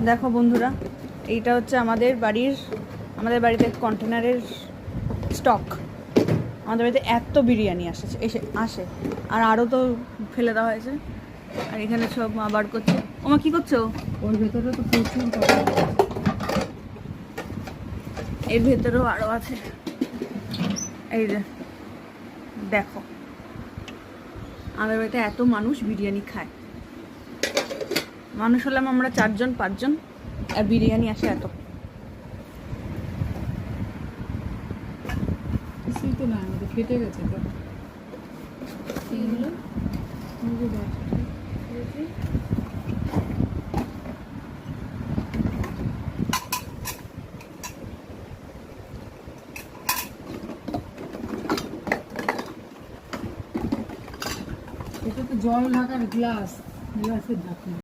দেখো বন্ধুরা, এইটা হচ্ছে আমাদের বাড়িতে কন্টেনারের স্টক। আমাদের বাড়িতে এত বিরিয়ানি আসে আর আরও তো ফেলে দেওয়া হয়েছে। আর এখানে সব মা বার করছে। ওমা কি করছো? ওর ভেতরে তো প্রচুর এর ভেতরেও আরও আছে। এই যে দেখো, আমাদের বাড়িতে এত মানুষ বিরিয়ানি খায়। মানুষ হলাম আমরা 4-5 জন, আর বিরিয়ানি আসে এত। কিছুই তো না, আমাদের ফেটে গেছে তো। এইগুলো এটা তো জল ঢাকার গ্লাসের ঢাকনা।